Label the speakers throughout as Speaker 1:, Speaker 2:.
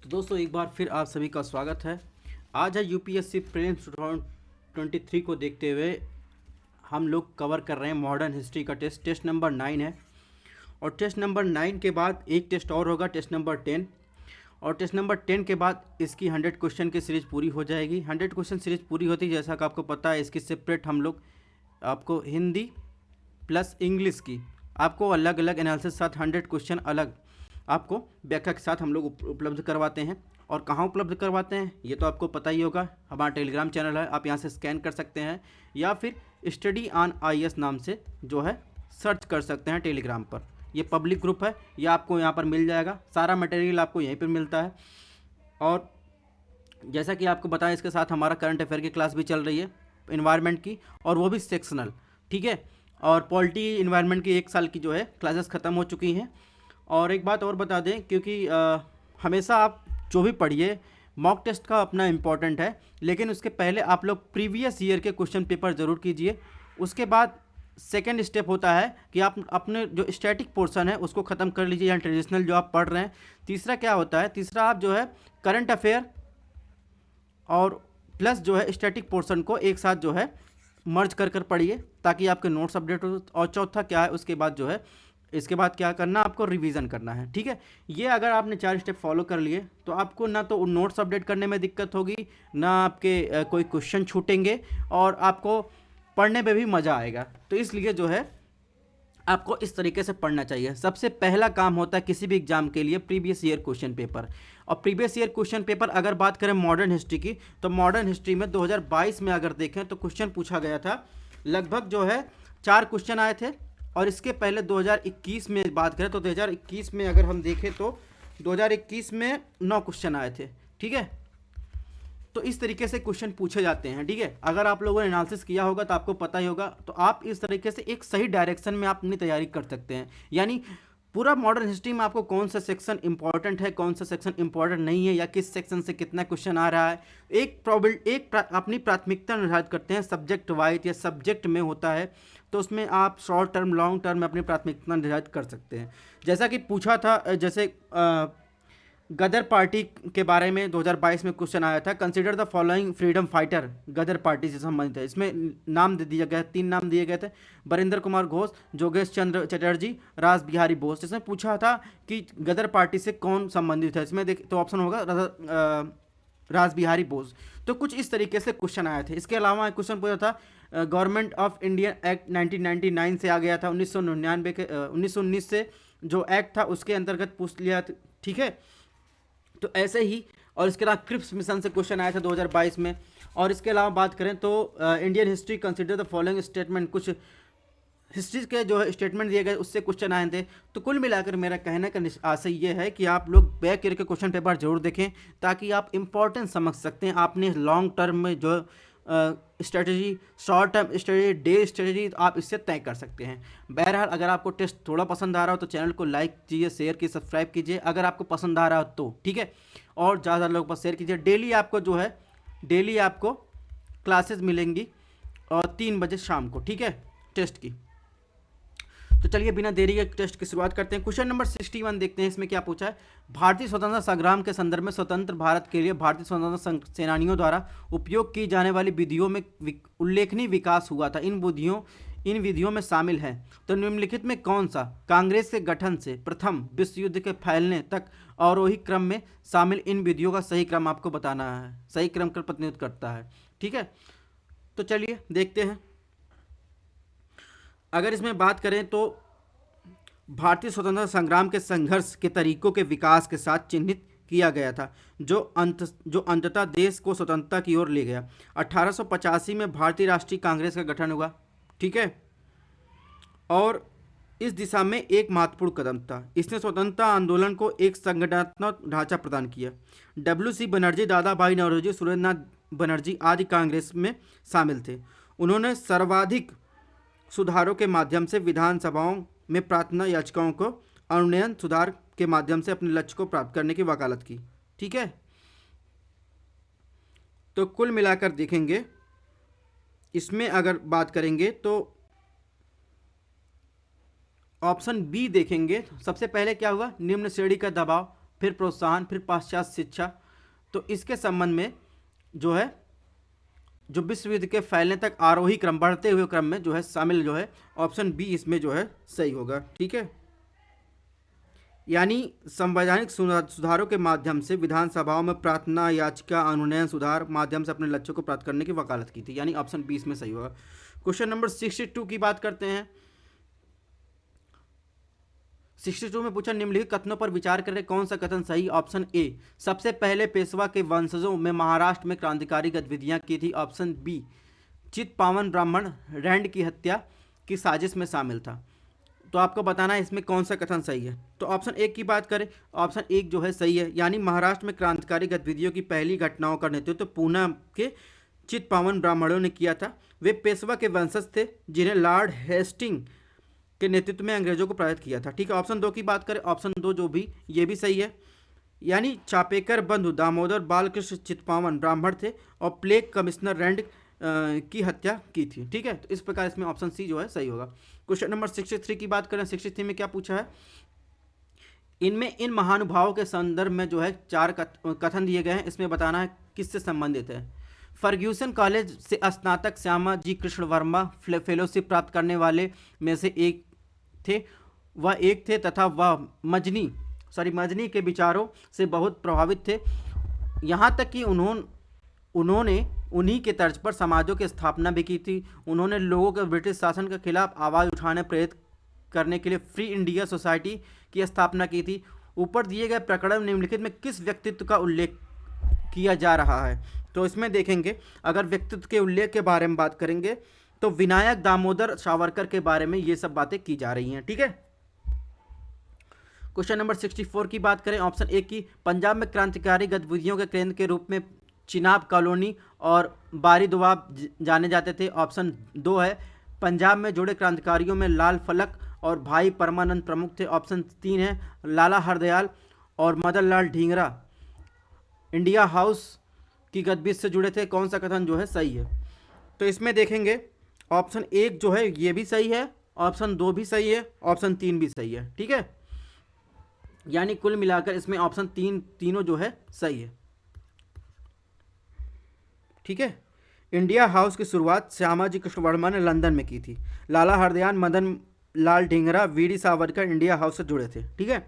Speaker 1: तो दोस्तों एक बार फिर आप सभी का स्वागत है। आज है यूपीएससी प्रीलिम्स 2023 को देखते हुए हम लोग कवर कर रहे हैं मॉडर्न हिस्ट्री का टेस्ट नंबर 9 है। और टेस्ट नंबर 9 के बाद एक टेस्ट और होगा, टेस्ट नंबर 10। और टेस्ट नंबर 10 के बाद इसकी 100 क्वेश्चन की सीरीज़ पूरी हो जाएगी। 100 क्वेश्चन सीरीज़ पूरी होती है, जैसा कि आपको पता है, इसकी सेपरेट हम लोग आपको हिंदी प्लस इंग्लिश की आपको अलग अलग एनालिसिस साथ 100 क्वेश्चन अलग आपको व्याख्या के साथ हम लोग उपलब्ध करवाते हैं। और कहाँ उपलब्ध करवाते हैं ये तो आपको पता ही होगा, हमारा टेलीग्राम चैनल है, आप यहाँ से स्कैन कर सकते हैं या फिर स्टडी ऑन आईएएस नाम से जो है सर्च कर सकते हैं टेलीग्राम पर। ये पब्लिक ग्रुप है, ये आपको यहाँ पर मिल जाएगा, सारा मटेरियल आपको यहीं पर मिलता है। और जैसा कि आपको बताया, इसके साथ हमारा करंट अफेयर की क्लास भी चल रही है इन्वायरमेंट की, और वो भी सेक्शनल, ठीक है। और पॉलिटी इन्वायरमेंट की 1 साल की जो है क्लासेस ख़त्म हो चुकी हैं। और एक बात और बता दें, क्योंकि हमेशा आप जो भी पढ़िए मॉक टेस्ट का अपना इम्पॉर्टेंट है, लेकिन उसके पहले आप लोग प्रीवियस ईयर के क्वेश्चन पेपर ज़रूर कीजिए। उसके बाद सेकेंड स्टेप होता है कि आप अपने जो स्टैटिक पोर्शन है उसको ख़त्म कर लीजिए, या ट्रेडिशनल जो आप पढ़ रहे हैं। तीसरा क्या होता है, तीसरा आप जो है करंट अफेयर और प्लस जो है स्टैटिक पोर्शन को एक साथ जो है मर्ज कर पढ़िए, ताकि आपके नोट्स अपडेट हो। और चौथा क्या है, उसके बाद जो है इसके बाद क्या करना, आपको रिवीजन करना है, ठीक है। ये अगर आपने 4 स्टेप फॉलो कर लिए तो आपको ना तो नोट्स अपडेट करने में दिक्कत होगी, ना आपके कोई क्वेश्चन छूटेंगे, और आपको पढ़ने में भी मज़ा आएगा। तो इसलिए जो है आपको इस तरीके से पढ़ना चाहिए। सबसे पहला काम होता है किसी भी एग्जाम के लिए प्रीवियस ईयर क्वेश्चन पेपर। और प्रीवियस ईयर क्वेश्चन पेपर अगर बात करें मॉडर्न हिस्ट्री की, तो मॉडर्न हिस्ट्री में 2022 में अगर देखें तो क्वेश्चन पूछा गया था, लगभग जो है 4 क्वेश्चन आए थे। और इसके पहले 2021 में बात करें तो 2021 में अगर हम देखें तो 2021 में 9 क्वेश्चन आए थे, ठीक है। तो इस तरीके से क्वेश्चन पूछे जाते हैं, ठीक है। अगर आप लोगों ने एनालिसिस किया होगा तो आपको पता ही होगा। तो आप इस तरीके से एक सही डायरेक्शन में आप अपनी तैयारी कर सकते हैं। यानी पूरा मॉडर्न हिस्ट्री में आपको कौन सा सेक्शन इंपॉर्टेंट है, कौन सा सेक्शन इंपॉर्टेंट नहीं है, या किस सेक्शन से कितना क्वेश्चन आ रहा है, अपनी प्राथमिकता निर्धारित करते हैं। सब्जेक्ट वाइज या सब्जेक्ट में होता है, तो उसमें आप शॉर्ट टर्म लॉन्ग टर्म में अपनी प्राथमिकता निर्धारित कर सकते हैं। जैसा कि पूछा था, जैसे गदर पार्टी के बारे में 2022 में क्वेश्चन आया था, consider the following freedom fighter Ghadar party से संबंधित है। इसमें नाम दे दिया गया, 3 नाम दिए गए थे, बरिंदर कुमार घोष, जोगेश चंद्र चटर्जी, रास बिहारी बोस। इसमें पूछा था कि गदर पार्टी से कौन संबंधित है, इसमें देख तो ऑप्शन होगा रास बिहारी बोस। तो कुछ इस तरीके से क्वेश्चन आए थे। इसके अलावा एक क्वेश्चन पूछा था गवर्नमेंट ऑफ इंडिया एक्ट 1999 से आ गया था, 1999 के 1919 से जो एक्ट था उसके अंतर्गत पूछ लिया, ठीक है। तो ऐसे ही, और इसके अलावा क्रिप्स मिशन से क्वेश्चन आया था 2022 में। और इसके अलावा बात करें तो Indian history consider the following statement, कुछ हिस्ट्री के जो है स्टेटमेंट दिए गए उससे क्वेश्चन आए थे। तो कुल मिलाकर मेरा कहने का आशय ये है कि आप लोग बैक ईयर के क्वेश्चन पेपर जरूर देखें, ताकि आप इंपॉर्टेंस समझ सकते हैं। आपने लॉन्ग टर्म में जो strategy, short term strategy, day strategy, तो आप इससे तय कर सकते हैं। बहरहाल, अगर आपको टेस्ट थोड़ा पसंद आ रहा हो तो चैनल को लाइक कीजिए, शेयर कीजिए, सब्सक्राइब कीजिए अगर आपको पसंद आ रहा हो तो, ठीक है। और ज़्यादा लोगों पर शेयर कीजिए। डेली आपको क्लासेस मिलेंगी, और 3 बजे शाम को, ठीक है, टेस्ट की। तो चलिए बिना देरी के टेस्ट की शुरुआत करते हैं। क्वेश्चन नंबर 61 देखते हैं, इसमें क्या पूछा है। भारतीय स्वतंत्रता संग्राम के संदर्भ में स्वतंत्र भारत के लिए भारतीय स्वतंत्रता सेनानियों द्वारा उपयोग की जाने वाली विधियों में उल्लेखनीय विकास हुआ था। इन विधियों में शामिल है, तो निम्नलिखित में कौन सा कांग्रेस के गठन से प्रथम विश्व युद्ध के फैलने तक अवरोही क्रम में शामिल इन विधियों का सही क्रम आपको बताना है, सही क्रम का प्रतिनिधित्व करता है, ठीक है। तो चलिए देखते हैं। अगर इसमें बात करें तो भारतीय स्वतंत्रता संग्राम के संघर्ष के तरीकों के विकास के साथ चिन्हित किया गया था, जो अंततः देश को स्वतंत्रता की ओर ले गया। 1885 में भारतीय राष्ट्रीय कांग्रेस का गठन हुआ, ठीक है, और इस दिशा में एक महत्वपूर्ण कदम था। इसने स्वतंत्रता आंदोलन को एक संगठनात्मक ढांचा प्रदान किया। WC बनर्जी, दादा भाई नौरोजी, सुरेंद्रनाथ बनर्जी आदि कांग्रेस में शामिल थे। उन्होंने सर्वाधिक सुधारों के माध्यम से विधानसभाओं में प्रार्थना याचिकाओं को अनुनयन सुधार के माध्यम से अपने लक्ष्य को प्राप्त करने की वकालत की, ठीक है। तो कुल मिलाकर देखेंगे, इसमें अगर बात करेंगे तो ऑप्शन बी देखेंगे। सबसे पहले क्या हुआ, निम्न श्रेणी का दबाव, फिर प्रोत्साहन, फिर पाश्चात्य शिक्षा। तो इसके संबंध में जो है जो विश्व युद्ध के फैलने तक आरोही क्रम, बढ़ते हुए क्रम में जो है शामिल जो है ऑप्शन बी इसमें जो है सही होगा। ठीक है, यानी संवैधानिक सुधारों के माध्यम से विधानसभाओं में प्रार्थना याचिका अनुनयन सुधार माध्यम से अपने लक्ष्यों को प्राप्त करने की वकालत की थी, यानी ऑप्शन बी इसमें सही होगा। क्वेश्चन नंबर 62 की बात करते हैं। 62 में पूछा निम्नलिखित कथनों पर विचार करें, कौन सा कथन सही। ऑप्शन ए, सबसे पहले पेशवा के वंशजों में महाराष्ट्र में क्रांतिकारी गतिविधियां की थी। ऑप्शन बी, चित्पावन ब्राह्मण रैंड की हत्या की साजिश में शामिल था। तो आपको बताना है इसमें कौन सा कथन सही है। तो ऑप्शन एक की बात करें, ऑप्शन एक जो है सही है, यानी महाराष्ट्र में क्रांतिकारी गतिविधियों की पहली घटनाओं का नेतृत्व पूना के चित्पावन ब्राह्मणों ने किया था। वे पेशवा के वंशज थे जिन्हें लॉर्ड हेस्टिंग के नेतृत्व में अंग्रेजों को पराजित किया था। ठीक है, ऑप्शन दो की बात करें, ऑप्शन दो जो भी ये भी सही है, यानी चापेकर बंधु दामोदर बालकृष्ण चित्पावन ब्राह्मण थे और प्लेग कमिश्नर रैंड की हत्या की थी। ठीक है, तो इस प्रकार इसमें ऑप्शन सी जो है सही होगा। क्वेश्चन नंबर 63 की बात करें, 63 में क्या पूछा है, इनमें इन महानुभावों के संदर्भ में जो है 4 कथन दिए गए हैं, इसमें बताना है किससे संबंधित है। फर्ग्यूसन कॉलेज से स्नातक श्यामा जी कृष्ण वर्मा फेलोशिप प्राप्त करने वाले में से एक थे तथा वह मजनी के विचारों से बहुत प्रभावित थे। यहाँ तक कि उन्होंने उन्हीं के तर्ज पर समाजों की स्थापना भी की थी। उन्होंने लोगों को ब्रिटिश शासन के खिलाफ आवाज़ उठाने प्रेरित करने के लिए फ्री इंडिया सोसाइटी की स्थापना की थी। ऊपर दिए गए प्रकरण निम्नलिखित में किस व्यक्तित्व का उल्लेख किया जा रहा है। तो इसमें देखेंगे, अगर व्यक्तित्व के उल्लेख के बारे में बात करेंगे तो विनायक दामोदर सावरकर के बारे में ये सब बातें की जा रही हैं। ठीक है, क्वेश्चन नंबर 64 की बात करें, ऑप्शन ए की, पंजाब में क्रांतिकारी गतिविधियों के केंद्र के रूप में चिनाब कॉलोनी और बारी दोआब जाने जाते थे। ऑप्शन दो है, पंजाब में जुड़े क्रांतिकारियों में लाल फलक और भाई परमानंद प्रमुख थे। ऑप्शन तीन है, लाला हरदयाल और मदन लाल ढींगरा इंडिया हाउस की गतिविधि से जुड़े थे। कौन सा कथन जो है सही है। तो इसमें देखेंगे ऑप्शन एक जो है ये भी सही है, ऑप्शन दो भी सही है, ऑप्शन तीन भी सही है। ठीक है, यानी कुल मिलाकर इसमें ऑप्शन तीनों जो है सही है। ठीक है, इंडिया हाउस की शुरुआत श्यामाजी कृष्ण वर्मा ने लंदन में की थी। Lala Hardayal Madan Lal Dhingra VD Savarkar India House से जुड़े थे। ठीक है,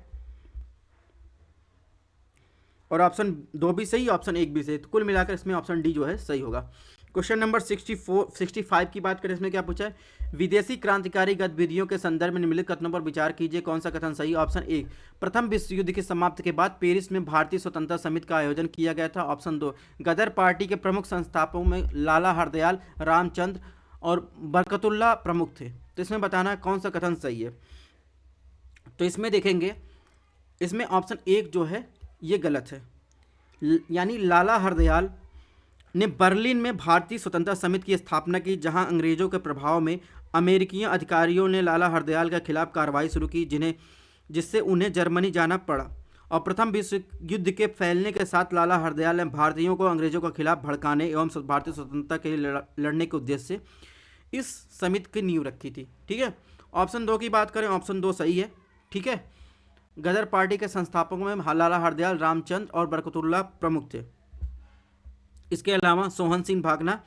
Speaker 1: और ऑप्शन दो भी सही, ऑप्शन एक भी सही, तो कुल मिलाकर इसमें ऑप्शन डी जो है सही होगा। क्वेश्चन नंबर 65 की बात करें, इसमें क्या पूछा है, विदेशी क्रांतिकारी गतिविधियों के संदर्भ में निम्नलिखित कथनों पर विचार कीजिए, कौन सा कथन सही। ऑप्शन ए, प्रथम विश्व युद्ध की समाप्ति के बाद पेरिस में भारतीय स्वतंत्रता समिति का आयोजन किया गया था। ऑप्शन दो, गदर पार्टी के प्रमुख संस्थापकों में लाला हरदयाल, रामचंद्र और बरकतुल्ला प्रमुख थे। तो इसमें बताना है कौन सा कथन सही है। तो इसमें देखेंगे, इसमें ऑप्शन एक जो है ये गलत है, यानी लाला हरदयाल ने बर्लिन में भारतीय स्वतंत्रता समिति की स्थापना की, जहां अंग्रेजों के प्रभाव में अमेरिकी अधिकारियों ने लाला हरदयाल के खिलाफ कार्रवाई शुरू की, जिससे उन्हें जर्मनी जाना पड़ा। और प्रथम विश्व युद्ध के फैलने के साथ लाला हरदयाल ने भारतीयों को अंग्रेजों के खिलाफ भड़काने एवं भारतीय स्वतंत्रता के लिए लड़ने के उद्देश्य से इस समिति की नींव रखी थी। ठीक है, ऑप्शन दो की बात करें, ऑप्शन दो सही है। ठीक है, गदर पार्टी के संस्थापकों में लाला हरदयाल, रामचंद्र और बरकतुल्ला प्रमुख थे। इसके अलावा सोहन सिंह भागना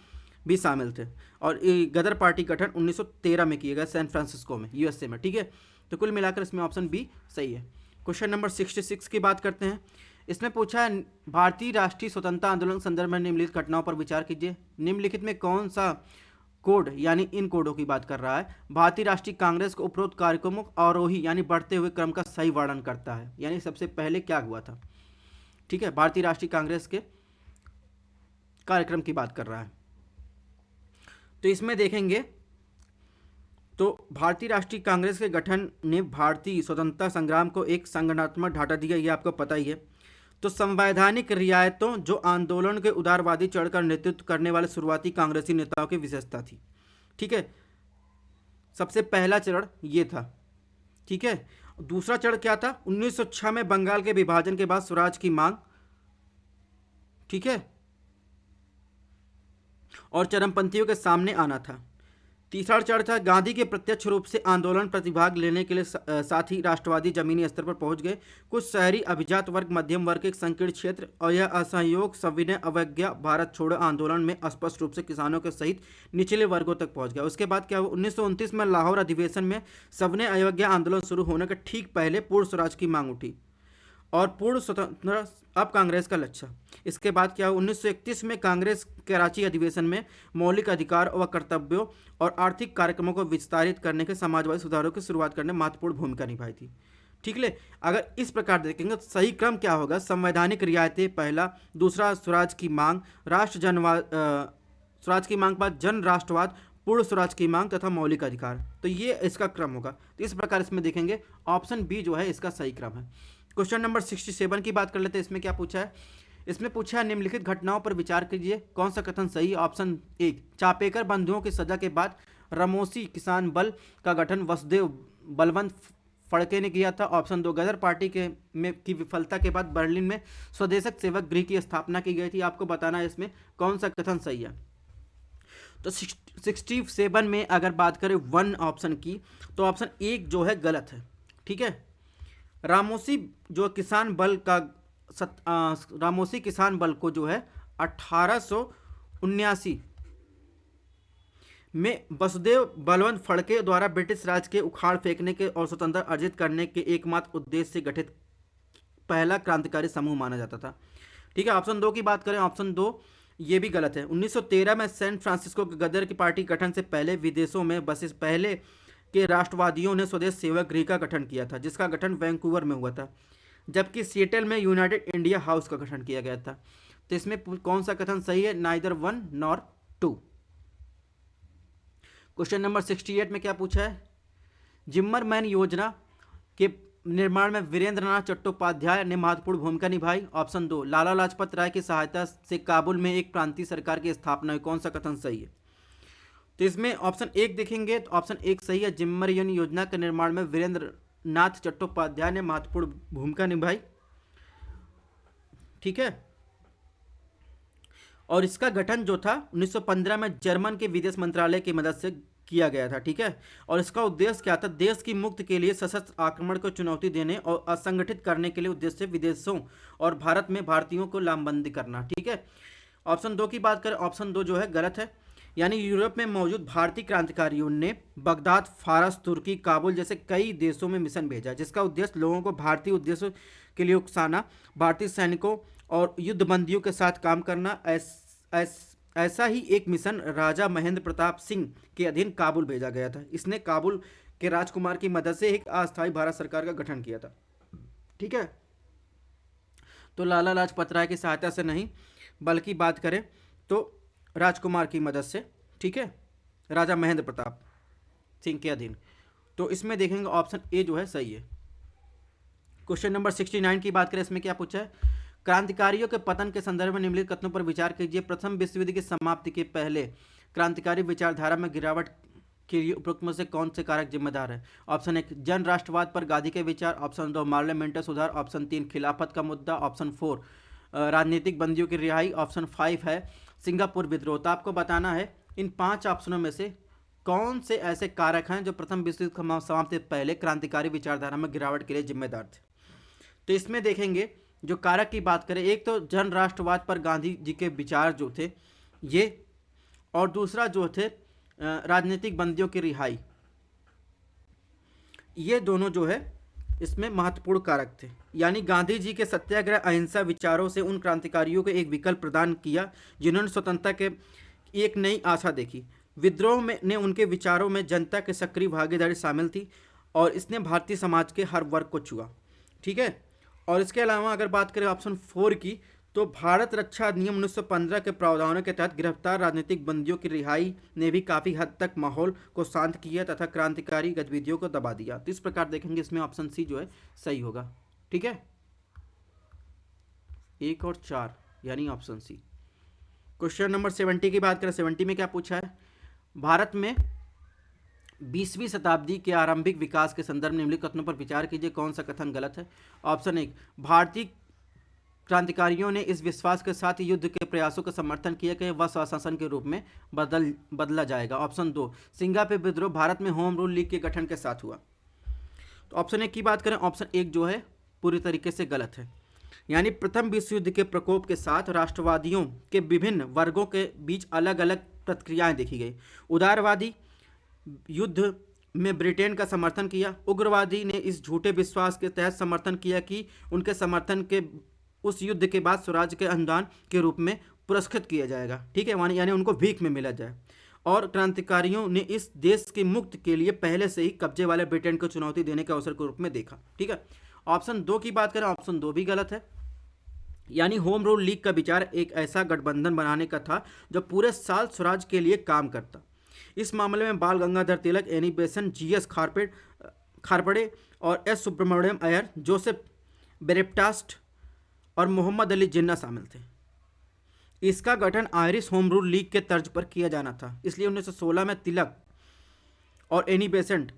Speaker 1: भी शामिल थे। और गदर पार्टी गठन 1913 में किया गया सैन फ्रांसिस्को में, यूएसए में। ठीक है, तो कुल मिलाकर इसमें ऑप्शन बी सही है। क्वेश्चन नंबर 66 की बात करते हैं। इसमें पूछा है भारतीय राष्ट्रीय स्वतंत्रता आंदोलन के संदर्भ में निम्नलिखित घटनाओं पर विचार कीजिए। निम्नलिखित में कौन सा कोड, यानी इन कोडों की बात कर रहा है, भारतीय राष्ट्रीय कांग्रेस को उपरोक्त कार्यक्रमों आरोही यानी बढ़ते हुए क्रम का सही वर्णन करता है, यानी सबसे पहले क्या हुआ था। ठीक है, भारतीय राष्ट्रीय कांग्रेस के कार्यक्रम की बात कर रहा है। तो इसमें देखेंगे तो भारतीय राष्ट्रीय कांग्रेस के गठन ने भारतीय स्वतंत्रता संग्राम को एक संगठनात्मक ढांचा दिया, ये आपको पता ही है। तो संवैधानिक रियायतों जो आंदोलन के उदारवादी चढ़ का नेतृत्व करने वाले शुरुआती कांग्रेसी नेताओं की विशेषता थी। ठीक है, सबसे पहला चरण ये था। ठीक है, दूसरा चरण क्या था, 1906 में बंगाल के विभाजन के बाद स्वराज की मांग। ठीक है, और चरमपंथियों के सामने आना था। तीसरा चरण था गांधी के प्रत्यक्ष रूप से आंदोलन प्रतिभाग लेने के लिए साथ ही राष्ट्रवादी जमीनी स्तर पर पहुंच गए। कुछ शहरी अभिजात वर्ग, मध्यम वर्ग के संकीर्ण क्षेत्र और यह असहयोग, सविनय अवज्ञा, भारत छोड़ो आंदोलन में स्पष्ट रूप से किसानों के सहित निचले वर्गों तक पहुंच गया। उसके बाद क्या हुआ, 1929 में लाहौर अधिवेशन में सविनय अवज्ञा आंदोलन शुरू होने के ठीक पहले पूर्ण स्वराज की मांग उठी और पूर्ण स्वतंत्र अब कांग्रेस का लक्ष्य। इसके बाद क्या हुआ, 1931 में कांग्रेस कराची अधिवेशन में मौलिक अधिकार व कर्तव्यों और आर्थिक कार्यक्रमों को विस्तारित करने के समाजवादी सुधारों की शुरुआत करने में महत्वपूर्ण भूमिका निभाई थी। ठीक है, अगर इस प्रकार देखेंगे तो सही क्रम क्या होगा, संवैधानिक रियायतें पहला, दूसरा स्वराज की मांग, राष्ट्र जनवाद, स्वराज की मांग के बाद जन राष्ट्रवाद, पूर्ण स्वराज की मांग तथा मौलिक अधिकार। तो ये इसका क्रम होगा। तो इस प्रकार इसमें देखेंगे ऑप्शन बी जो है इसका सही क्रम है। क्वेश्चन नंबर 67 की बात कर लेते हैं। इसमें क्या पूछा है, इसमें पूछा है निम्नलिखित घटनाओं पर विचार कीजिए, कौन सा कथन सही है। ऑप्शन एक, चापेकर बंधुओं की सजा के बाद रामोसी किसान बल का गठन वसुदेव बलवंत फड़के ने किया था। ऑप्शन दो, गदर पार्टी की विफलता के बाद बर्लिन में स्वदेशक सेवक गृह की स्थापना की गई थी। आपको बताना है इसमें कौन सा कथन सही है। तो 67 में अगर बात करें वन ऑप्शन की, तो ऑप्शन एक जो है गलत है। ठीक है, रामोसी जो किसान बल का रामोसी किसान बल को जो है 1879 में वसुदेव बलवंत फड़के द्वारा ब्रिटिश राज के उखाड़ फेंकने के और स्वतंत्रता अर्जित करने के एकमात्र उद्देश्य से गठित पहला क्रांतिकारी समूह माना जाता था। ठीक है, ऑप्शन दो की बात करें, ऑप्शन दो ये भी गलत है। 1913 में सैन फ्रांसिस्को के गदर की पार्टी गठन से पहले विदेशों में बसे पहले के राष्ट्रवादियों ने स्वदेश सेवक गृह का गठन किया था, जिसका गठन वैंकूवर में हुआ था, जबकि सिएटल में यूनाइटेड इंडिया हाउस का गठन किया गया था। तो इसमें कौन सा कथन सही है, neither one nor two. Question number 68 में क्या पूछा है, जिम्मरमैन योजना के निर्माण में वीरेंद्र नाथ चट्टोपाध्याय ने महत्वपूर्ण भूमिका निभाई। ऑप्शन दो, लाला लाजपत राय की सहायता से काबुल में एक प्रांतीय सरकार की स्थापना हुई। कौन सा कथन सही है। तो इसमें ऑप्शन एक देखेंगे तो ऑप्शन एक सही है, जिम्मरमैन योजना के निर्माण में वीरेंद्र नाथ चट्टोपाध्याय ने महत्वपूर्ण भूमिका निभाई। ठीक है, और इसका गठन जो था 1915 में जर्मन के विदेश मंत्रालय की मदद से किया गया था। ठीक है, और इसका उद्देश्य क्या था, देश की मुक्ति के लिए सशस्त्र आक्रमण को चुनौती देने और असंगठित करने के लिए उद्देश्य विदेशों और भारत में भारतीयों को लामबंदी करना। ठीक है, ऑप्शन दो की बात करें, ऑप्शन दो जो है गलत है, यानी यूरोप में मौजूद भारतीय क्रांतिकारियों ने बगदाद, फारस, तुर्की, काबुल जैसे कई देशों में मिशन भेजा, जिसका उद्देश्य लोगों को भारतीय उद्देश्यों के लिए उकसाना, भारतीय सैनिकों और युद्धबंदियों के साथ काम करना। ऐसा ही एक मिशन राजा महेंद्र प्रताप सिंह के अधीन काबुल भेजा गया था। इसने काबुल के राजकुमार की मदद से एक अस्थायी भारत सरकार का गठन किया था। ठीक है, तो लाला लाजपत राय की सहायता से नहीं, बल्कि बात करें तो राजकुमार की मदद से। ठीक है, राजा महेंद्र प्रताप सिंह के अधीन। तो इसमें देखेंगे ऑप्शन ए जो है सही है। क्वेश्चन नंबर 69 की बात करें, इसमें क्या पूछा है, क्रांतिकारियों के पतन के संदर्भ में निम्नलिखित कथनों पर विचार कीजिए। प्रथम विश्व युद्ध की समाप्ति के पहले क्रांतिकारी विचारधारा में गिरावट के लिए उपरोक्त में से कौन से कारक जिम्मेदार है। ऑप्शन एक, जन राष्ट्रवाद पर गांधी के विचार। ऑप्शन दो, पार्लियामेंट्री सुधार। ऑप्शन तीन, खिलाफत का मुद्दा। ऑप्शन फोर, राजनीतिक बंदियों की रिहाई। ऑप्शन फाइव है सिंगापुर विद्रोह। तो आपको बताना है इन पांच ऑप्शनों में से कौन से ऐसे कारक हैं जो प्रथम विश्व युद्ध समाप्ति से पहले क्रांतिकारी विचारधारा में गिरावट के लिए जिम्मेदार थे। तो इसमें देखेंगे जो कारक की बात करें, एक तो जन राष्ट्रवाद पर गांधी जी के विचार जो थे ये, और दूसरा जो थे राजनीतिक बंदियों की रिहाई। ये दोनों जो है इसमें महत्वपूर्ण कारक थे। यानी गांधी जी के सत्याग्रह अहिंसा विचारों से उन क्रांतिकारियों को एक विकल्प प्रदान किया जिन्होंने स्वतंत्रता के एक नई आशा देखी। विद्रोह में ने उनके विचारों में जनता की सक्रिय भागीदारी शामिल थी और इसने भारतीय समाज के हर वर्ग को छुआ। ठीक है, और इसके अलावा अगर बात करें ऑप्शन फोर की, तो भारत रक्षा अधिनियम 1915 के प्रावधानों के तहत गिरफ्तार राजनीतिक बंदियों की रिहाई ने भी काफ़ी हद तक माहौल को शांत किया तथा क्रांतिकारी गतिविधियों को दबा दिया। तो इस प्रकार देखेंगे इसमें ऑप्शन सी जो है सही होगा। ठीक है, 1 और 4 यानी ऑप्शन सी। क्वेश्चन नंबर 70 की बात करें, 70 में क्या पूछा है, भारत में 20वीं शताब्दी के आरंभिक विकास के संदर्भ में निम्नलिखित कथनों पर विचार कीजिए। कौन सा कथन गलत है। ऑप्शन एक, भारतीय क्रांतिकारियों ने इस विश्वास के साथ युद्ध के प्रयासों का समर्थन किया कि वह स्वशासन के रूप में बदला जाएगा। ऑप्शन 2, सिंगापुर विद्रोह भारत में होम रूल लीग के गठन के साथ हुआ। तो ऑप्शन 1 की बात करें, ऑप्शन 1 जो है पूरी तरीके से गलत है। यानी प्रथम विश्व युद्ध के प्रकोप के साथ राष्ट्रवादियों के विभिन्न वर्गों के बीच अलग अलग प्रतिक्रियाएं देखी गई। उदारवादी युद्ध में ब्रिटेन का समर्थन किया, उग्रवादी ने इस झूठे विश्वास के तहत समर्थन किया कि उनके समर्थन के उस युद्ध के बाद स्वराज के अनुदान के रूप में पुरस्कृत किया जाएगा, ठीक है, यानी उनको भीख में मिला जाए। और क्रांतिकारियों ने इस देश के मुक्त के लिए पहले से ही कब्जे वाले ब्रिटेन को चुनौती देने के अवसर के रूप में देखा, ठीक है। ऑप्शन 2 की बात करें, ऑप्शन 2 भी गलत है। यानी होम रूल लीग का विचार एक ऐसा गठबंधन बनाने का था जो पूरे साल स्वराज के लिए काम करता। इस मामले में बाल Gangadhar Tilak, Annie Besant, GS खारपड़े और एस सुब्रमण्यम अय्यर, जोसेफ बेरेप्टास्ट और मोहम्मद अली जिन्ना शामिल थे। इसका गठन आयरिश होम रूल लीग के तर्ज पर किया जाना था, इसलिए 1916 में तिलक और एनी बेसेंट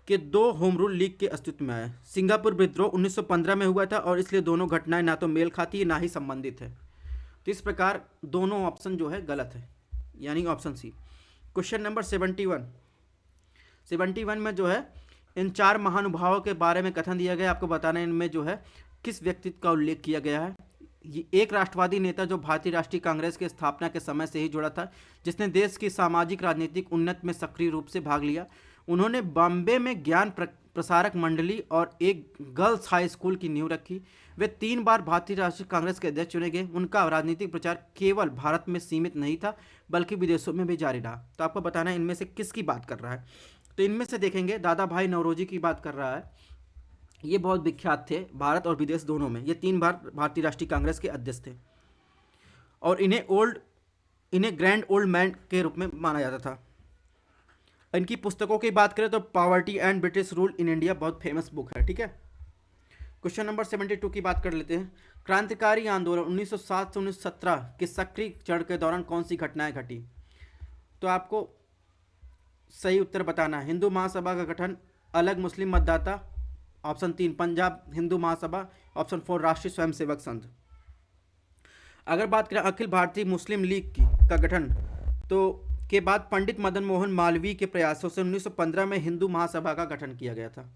Speaker 1: के 2 होम रूल लीग के अस्तित्व में आए। सिंगापुर विद्रोह 1915 में हुआ था और इसलिए दोनों घटनाएं ना तो मेल खाती है ना ही संबंधित है। तो इस प्रकार दोनों ऑप्शन जो है गलत है, यानी ऑप्शन सी। क्वेश्चन नंबर 71 में जो है इन 4 महानुभावों के बारे में कथन दिया गया। आपको बताना है इनमें जो है किस व्यक्तित्व का उल्लेख किया गया है। ये एक राष्ट्रवादी नेता जो भारतीय राष्ट्रीय कांग्रेस के स्थापना के समय से ही जुड़ा था, जिसने देश की सामाजिक राजनीतिक उन्नति में सक्रिय रूप से भाग लिया। उन्होंने बॉम्बे में ज्ञान प्रसारक मंडली और एक गर्ल्स हाई स्कूल की नींव रखी। वे 3 बार भारतीय राष्ट्रीय कांग्रेस के अध्यक्ष चुने गए। उनका राजनीतिक प्रचार केवल भारत में सीमित नहीं था बल्कि विदेशों में भी जारी रहा। तो आपको बताना है इनमें से किसकी बात कर रहा है। तो इनमें से देखेंगे दादा भाई नौरोजी की बात कर रहा है। ये बहुत विख्यात थे भारत और विदेश दोनों में। ये 3 बार भारतीय राष्ट्रीय कांग्रेस के अध्यक्ष थे और इन्हें ग्रैंड ओल्ड मैन के रूप में माना जाता था। इनकी पुस्तकों की बात करें तो poverty and British rule in India बहुत फेमस बुक है, ठीक है। क्वेश्चन नंबर 72 की बात कर लेते हैं। क्रांतिकारी आंदोलन 1907 से 1917 के सक्रिय चरण के दौरान कौन सी घटनाएं घटी? तो आपको सही उत्तर बताना है। हिंदू महासभा का गठन, अलग मुस्लिम मतदाता, ऑप्शन 3 पंजाब हिंदू महासभा, ऑप्शन 4 राष्ट्रीय स्वयंसेवक संघ। अगर बात करें अखिल भारतीय मुस्लिम लीग का गठन तो के बाद पंडित मदन मोहन मालवीय के प्रयासों से 1915 में हिंदू महासभा का गठन किया गया था,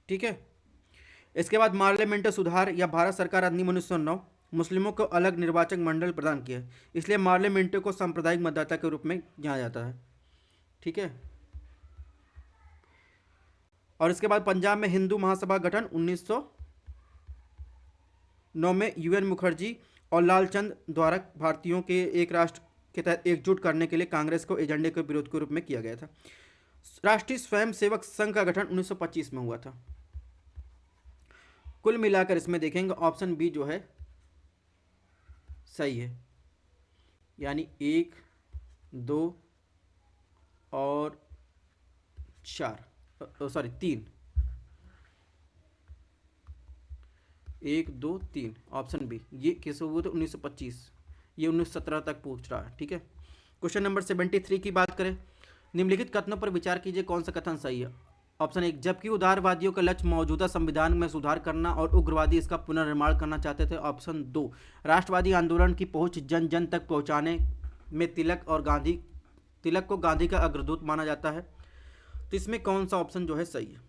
Speaker 1: ठीक है। इसके बाद पार्लियामेंट सुधार या भारत सरकार अधिनियम 1909 मुस्लिमों को अलग निर्वाचक मंडल प्रदान किया, इसलिए पार्लियामेंट को सांप्रदायिक मतदाता के रूप में जाना जाता है, ठीक है। और इसके बाद पंजाब में हिंदू महासभा गठन 1909 में यूएन मुखर्जी और लालचंद द्वारा भारतीयों के एक राष्ट्र के तहत एकजुट करने के लिए कांग्रेस को एजेंडे के विरोध के रूप में किया गया था। राष्ट्रीय स्वयंसेवक संघ का गठन 1925 में हुआ था। कुल मिलाकर इसमें देखेंगे ऑप्शन बी जो है सही है, यानी 1, 2 और 4 सॉरी 3 1, 2, 3 ऑप्शन बी ये किस हुआ तो 1925, ये 1917 तक पूछ रहा है, ठीक है। क्वेश्चन नंबर 73 की बात करें। निम्नलिखित कथनों पर विचार कीजिए कौन सा कथन सही है। ऑप्शन 1 जबकि उदारवादियों का लक्ष्य मौजूदा संविधान में सुधार करना और उग्रवादी इसका पुनर्निर्माण करना चाहते थे। ऑप्शन 2 राष्ट्रवादी आंदोलन की पहुंच जन जन तक पहुंचाने में तिलक को गांधी का अग्रदूत माना जाता है। तो इसमें कौन सा ऑप्शन जो है सही है?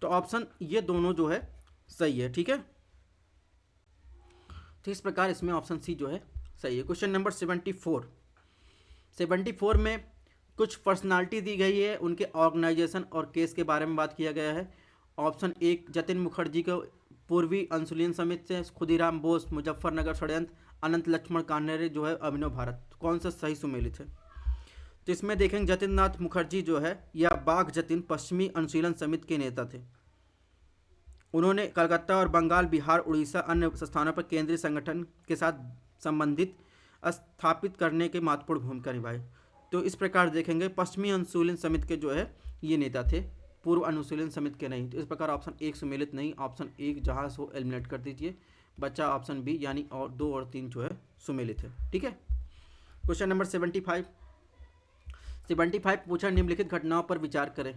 Speaker 1: तो ऑप्शन ये दोनों जो है सही है, ठीक है। तो इस प्रकार इसमें ऑप्शन सी जो है सही है। क्वेश्चन नंबर 74 में कुछ पर्सनालिटी दी गई है, उनके ऑर्गेनाइजेशन और केस के बारे में बात किया गया है। ऑप्शन 1 जतिन मुखर्जी को पूर्वी अंसुलियन समिति से, खुदीराम बोस मुजफ्फरनगर षड्यंत्र, अनंत लक्ष्मण कान्हेरे जो है अभिनव भारत। कौन सा सही सुमेलित है? तो इसमें देखेंगे जतिन नाथ मुखर्जी जो है या बाघ जतिन पश्चिमी अनुशीलन समिति के नेता थे। उन्होंने कलकत्ता और बंगाल, बिहार, उड़ीसा अन्य स्थानों पर केंद्रीय संगठन के साथ संबंधित स्थापित करने के महत्वपूर्ण भूमिका निभाई। तो इस प्रकार देखेंगे पश्चिमी अनुशीलन समिति के जो है ये नेता थे, पूर्व अनुशीलन समिति के नहीं। तो इस प्रकार ऑप्शन 1 सुमेलित नहीं, ऑप्शन 1 जहाँ से वो एलिमिनेट कर दीजिए, बच्चा ऑप्शन बी यानी और 2 और 3 जो है सुमेलित है, ठीक है। क्वेश्चन नंबर 75 पूछा निम्नलिखित घटनाओं पर विचार करें।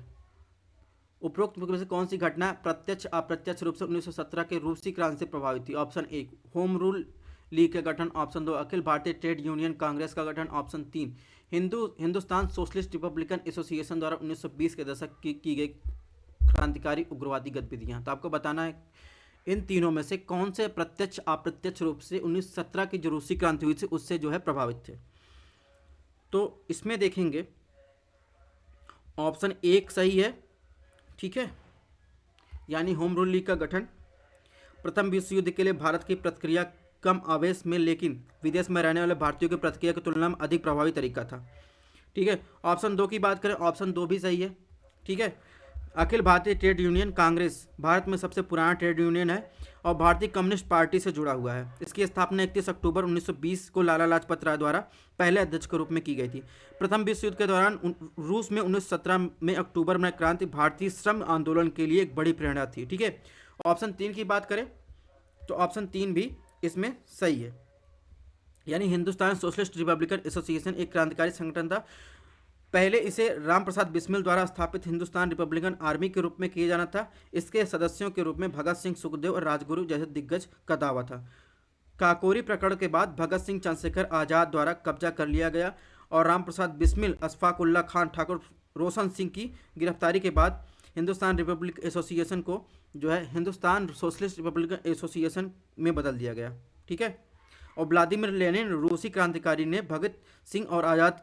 Speaker 1: उपरोक्त में से कौन सी घटना प्रत्यक्ष अप्रत्यक्ष रूप से 1917 के रूसी क्रांति से प्रभावित थी? ऑप्शन 1 होम रूल लीग का गठन, option 2 Akhil Bharatiya trade union Congress का गठन, option 3 Hindustan socialist Republican association द्वारा 1920 के दशक की गई क्रांतिकारी उग्रवादी गतिविधियां। तो आपको बताना है इन तीनों में से कौन से प्रत्यक्ष अप्रत्यक्ष रूप से 1917 की जो रूसी क्रांति हुई थी उससे जो है प्रभावित थे। तो इसमें देखेंगे ऑप्शन 1 सही है, ठीक है, यानी होम रूल लीग का गठन। प्रथम विश्व युद्ध के लिए भारत की प्रतिक्रिया कम आवेश में लेकिन विदेश में रहने वाले भारतीयों की प्रतिक्रिया की तुलना में अधिक प्रभावी तरीका था, ठीक है। ऑप्शन 2 की बात करें, ऑप्शन 2 भी सही है, ठीक है। अखिल भारतीय ट्रेड यूनियन कांग्रेस भारत में सबसे पुराना ट्रेड यूनियन है और भारतीय कम्युनिस्ट पार्टी से जुड़ा हुआ है। इसकी स्थापना 31 अक्टूबर 1920 को लाला लाजपत राय द्वारा पहले अध्यक्ष के रूप में की गई थी। प्रथम विश्व युद्ध के दौरान रूस में 1917 में अक्टूबर में क्रांति भारतीय श्रम आंदोलन के लिए एक बड़ी प्रेरणा थी, ठीक है। ऑप्शन 3 की बात करें तो ऑप्शन 3 भी इसमें सही है, यानी हिंदुस्तान सोशलिस्ट रिपब्लिकन एसोसिएशन एक क्रांतिकारी संगठन था। पहले इसे राम प्रसाद बिस्मिल द्वारा स्थापित हिंदुस्तान रिपब्लिकन आर्मी के रूप में किया जाना था। इसके सदस्यों के रूप में भगत सिंह, सुखदेव और राजगुरु जैसे दिग्गज का दावा था। काकोरी प्रकरण के बाद भगत सिंह, चंद्रशेखर आजाद द्वारा कब्जा कर लिया गया और राम प्रसाद बिस्मिल, अशफाक उल्ला खान, ठाकुर रोशन सिंह की गिरफ्तारी के बाद हिंदुस्तान रिपब्लिक एसोसिएशन को जो है हिंदुस्तान सोशलिस्ट रिपब्लिकन एसोसिएशन में बदल दिया गया, ठीक है। और व्लादिमीर लेनिन रूसी क्रांतिकारी ने भगत सिंह और आज़ाद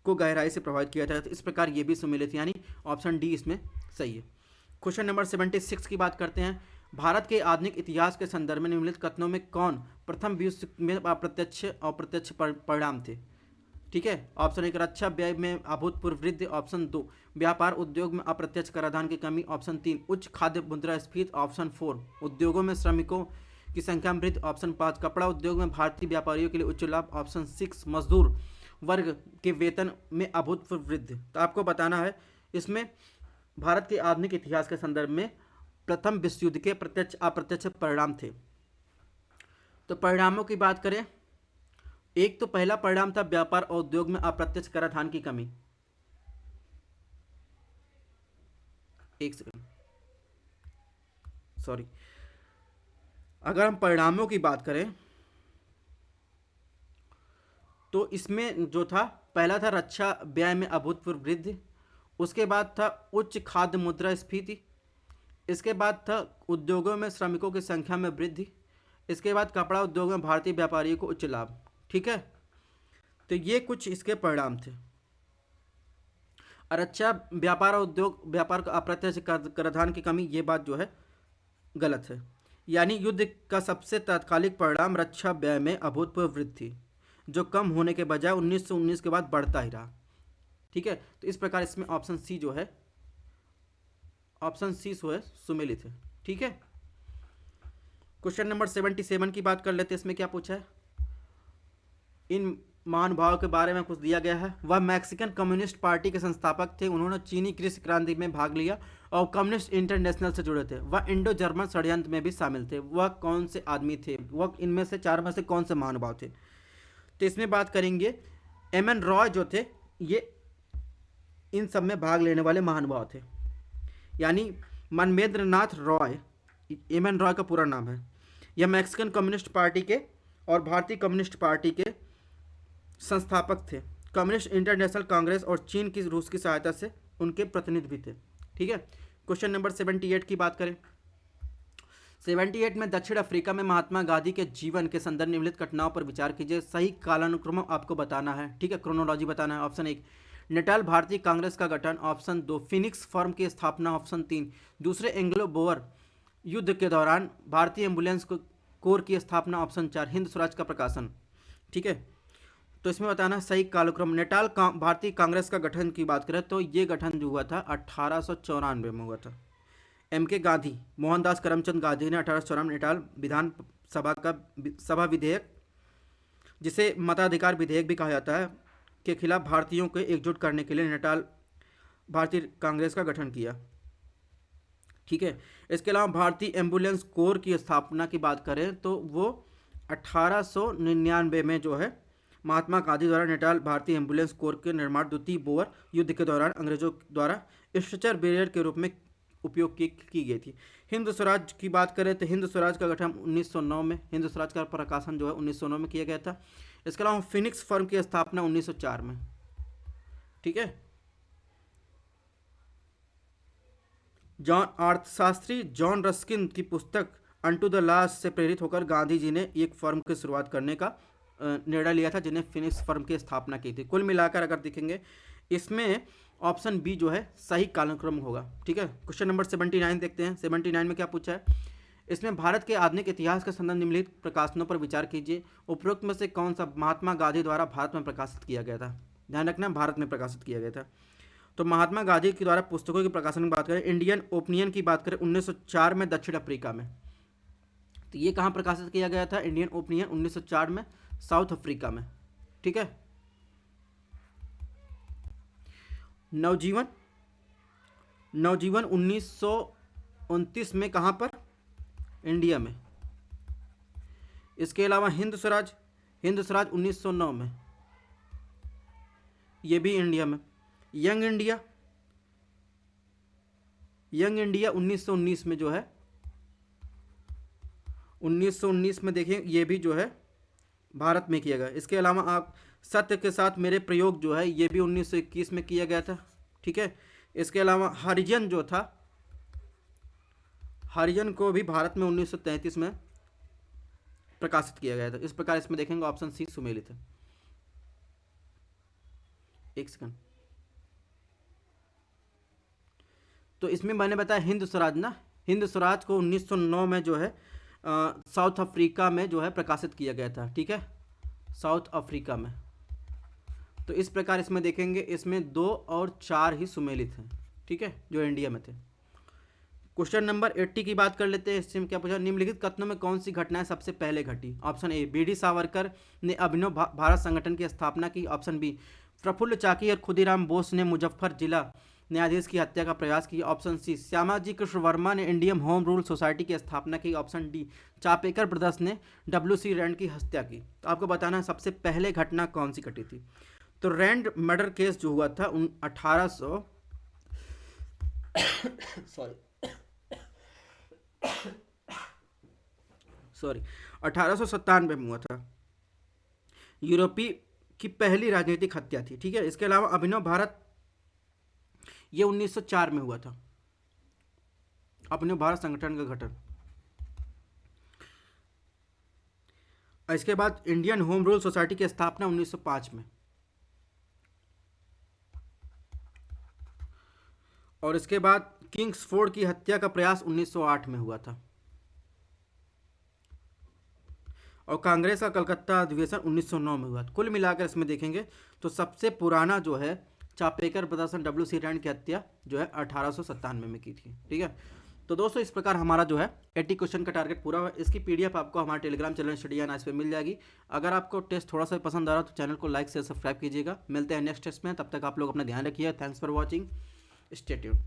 Speaker 1: को गहराई से प्रभावित किया था। तो इस प्रकार ये भी सम्मिलित, यानी ऑप्शन डी इसमें सही है। क्वेश्चन नंबर 76 की बात करते हैं। भारत के आधुनिक इतिहास के संदर्भ में निम्नलिखित कथनों में कौन प्रथम विश्व में अप्रत्यक्ष अप्रत्यक्ष परिणाम थे, ठीक है। ऑप्शन 1 रक्षा व्यय में अभूतपूर्व वृद्धि, ऑप्शन 2 व्यापार उद्योग में अप्रत्यक्ष कराधान की कमी, ऑप्शन 3 उच्च खाद्य मुद्रास्फीति, ऑप्शन 4 उद्योगों में श्रमिकों की संख्या में वृद्धि, ऑप्शन 5 कपड़ा उद्योग में भारतीय व्यापारियों के लिए उच्च लाभ, ऑप्शन 6 मजदूर वर्ग के वेतन में अभूतपूर्व वृद्धि। तो आपको बताना है इसमें भारत के आधुनिक इतिहास के संदर्भ में प्रथम विश्व युद्ध के प्रत्यक्ष अप्रत्यक्ष परिणाम थे। तो परिणामों की बात करें, एक तो पहला परिणाम था व्यापार और उद्योग में अप्रत्यक्ष कराधान की कमी। एक सेकंड, सॉरी, अगर हम परिणामों की बात करें तो इसमें जो था पहला था रक्षा व्यय में अभूतपूर्व वृद्धि, उसके बाद था उच्च खाद्य मुद्रास्फीति, इसके बाद था उद्योगों में श्रमिकों की संख्या में वृद्धि, इसके बाद कपड़ा उद्योग में भारतीय व्यापारियों को उच्च लाभ, ठीक है। तो ये कुछ इसके परिणाम थे। रक्षा व्यापार और उद्योग व्यापार का अप्रत्यक्ष कराधान की कमी, ये बात जो है गलत है, यानी युद्ध का सबसे तात्कालिक परिणाम रक्षा व्यय में अभूतपूर्व वृद्धि जो कम होने के बजाय 1919 के बाद बढ़ता ही रहा, ठीक है। तो इस प्रकार इसमें ऑप्शन सी जो है, ऑप्शन सी जो है सुमेलित है, ठीक है। क्वेश्चन नंबर 77 की बात कर लेते हैं। इसमें क्या पूछा है, इन महानुभाव के बारे में कुछ दिया गया है। वह मैक्सिकन कम्युनिस्ट पार्टी के संस्थापक थे, उन्होंने चीनी कृषि क्रांति में भाग लिया और कम्युनिस्ट इंटरनेशनल से जुड़े थे। वह इंडो जर्मन षड्यंत्र में भी शामिल थे। वह कौन से आदमी थे, वह इनमें से चार में से कौन से महानुभाव थे? तो इसमें बात करेंगे एम.एन. रॉय जो थे, ये इन सब में भाग लेने वाले महानुभाव थे, यानी मनमेंद्र नाथ रॉय, एम.एन. रॉय का पूरा नाम है। यह मैक्सिकन कम्युनिस्ट पार्टी के और भारतीय कम्युनिस्ट पार्टी के संस्थापक थे। कम्युनिस्ट इंटरनेशनल कांग्रेस और चीन की रूस की सहायता से उनके प्रतिनिधि भी थे, ठीक है। क्वेश्चन नंबर 78 की बात करें। 78 में दक्षिण अफ्रीका में महात्मा गांधी के जीवन के संदर्भ निम्नलिखित घटनाओं पर विचार कीजिए। सही कालानुक्रम आपको बताना है, ठीक है, क्रोनोलॉजी बताना है। ऑप्शन 1 नेटाल भारतीय कांग्रेस का गठन, ऑप्शन 2 फिनिक्स फर्म की स्थापना, ऑप्शन 3 दूसरे एंग्लो बोअर युद्ध के दौरान भारतीय एम्बुलेंस कोर की स्थापना, ऑप्शन 4 हिंद स्वराज का प्रकाशन, ठीक है। तो इसमें बताना सही कालक्रम। नेटाल भारतीय कांग्रेस का गठन की बात करें तो ये गठन जो हुआ था 1894 में हुआ था। एम.के. गांधी, मोहनदास करमचंद गांधी ने 1894 नेटाल विधान सभा का सभा विधेयक, जिसे मताधिकार विधेयक भी कहा जाता है, के खिलाफ भारतीयों को एकजुट करने के लिए नेटाल भारतीय कांग्रेस का गठन किया, ठीक है। इसके अलावा भारतीय एम्बुलेंस कोर की स्थापना की बात करें तो वो 1899 में जो है महात्मा गांधी द्वारा नैनीताल भारतीय एम्बुलेंस कोर के निर्माण द्वितीय बोअर युद्ध के दौरान अंग्रेजों द्वारा स्ट्रेचर बैरियर के रूप में उपयोग की गई थी। हिंद स्वराज की बात करें तो हिंद स्वराज का गठन 1909 में, हिंद स्वराज का प्रकाशन जो है 1909 में किया गया था। इसके अलावा फिनिक्स फर्म की स्थापना 1904 में। ठीक है, अर्थशास्त्री जॉन रस्किन की पुस्तक अनटू द लास्ट से प्रेरित होकर गांधी जी ने एक फर्म की शुरुआत करने का निर्णय लिया था, जिन्हें फिनिक्स फर्म की स्थापना की थी। कुल मिलाकर अगर देखेंगे इसमें ऑप्शन बी जो है सही कालक्रम होगा। ठीक है, क्वेश्चन नंबर 79 देखते हैं। 79 में क्या पूछा है, इसमें भारत के आधुनिक इतिहास के संबंध निम्नलिखित प्रकाशनों पर विचार कीजिए। उपरोक्त में से कौन सा महात्मा गांधी द्वारा भारत में प्रकाशित किया गया था? ध्यान रखना, भारत में प्रकाशित किया गया था। तो महात्मा गांधी के द्वारा पुस्तकों के प्रकाशन की बात करें, इंडियन ओपिनियन की बात करें 1904 में दक्षिण अफ्रीका में। तो ये कहाँ प्रकाशित किया गया था? इंडियन ओपिनियन 1904 में साउथ अफ्रीका में। ठीक है, नवजीवन 1929 में कहाँ पर? इंडिया में। इसके अलावा हिंद स्वराज 1909 में, ये भी इंडिया में। यंग इंडिया 1919 में जो है 1919 में देखें, ये भी जो है भारत में किया गया। इसके अलावा आप सत्य के साथ मेरे प्रयोग जो है ये भी 1921 में किया गया था। ठीक है, इसके अलावा हरिजन जो था, हरिजन को भी भारत में 1933 में प्रकाशित किया गया था। इस प्रकार इसमें देखेंगे ऑप्शन सी सुमेलित है। एक सेकंड, तो इसमें मैंने बताया हिंद स्वराज ना, हिंद स्वराज को 1909 में जो है साउथ अफ्रीका में जो है प्रकाशित किया गया था। ठीक है, साउथ अफ्रीका में। तो इस प्रकार इसमें देखेंगे इसमें 2 और 4 ही सुमेलित हैं। ठीक है, जो इंडिया में थे। क्वेश्चन नंबर 80 की बात कर लेते हैं। इसमें क्या पूछा, निम्नलिखित कथनों में कौन सी घटनाएं सबसे पहले घटी? Option A, B D Savarkar ने अभिनव भारत संगठन की स्थापना की। ऑप्शन बी, प्रफुल्ल चाकी और खुदीराम बोस ने मुजफ्फर जिला न्यायाधीश की हत्या का प्रयास किया। ऑप्शन सी, श्यामाजी कृष्ण वर्मा ने इंडियन होम रूल सोसाइटी की स्थापना की। ऑप्शन डी, चापेकर ब्रदर्स ने WC रैंड की हत्या की। तो आपको बताना है सबसे पहले घटना कौन सी घटी थी। तो रैंड मर्डर केस जो हुआ था 1800 सॉरी 1897 में हुआ था। यूरोपीय की पहली राजनीतिक हत्या थी। ठीक है, इसके अलावा अभिनव भारत ये 1904 में हुआ था, अभिनव भारत संगठन का गठन। इसके बाद इंडियन होम रूल सोसाइटी की स्थापना 1905 में, और इसके बाद किंग्सफोर्ड की हत्या का प्रयास 1908 में हुआ था, और कांग्रेस का कलकत्ता अधिवेशन 1909 में हुआ। कुल मिलाकर इसमें देखेंगे तो सबसे पुराना जो है चापेकर ब्रदर्स WC रैंड की हत्या जो है 1897 में की थी। ठीक है, तो दोस्तों इस प्रकार हमारा जो है 80 क्वेश्चन का टारगेट पूरा हुआ। इसकी PDF आपको हमारे Telegram channel study and ice पे मिल जाएगी। अगर आपको टेस्ट थोड़ा सा पसंद आ रहा तो चैनल को लाइक से सब्सक्राइब कीजिएगा। मिलते हैं नेक्स्ट टेस्ट में, तब तक आप लोग अपना ध्यान रखिए। Thanks for watching, stay tuned.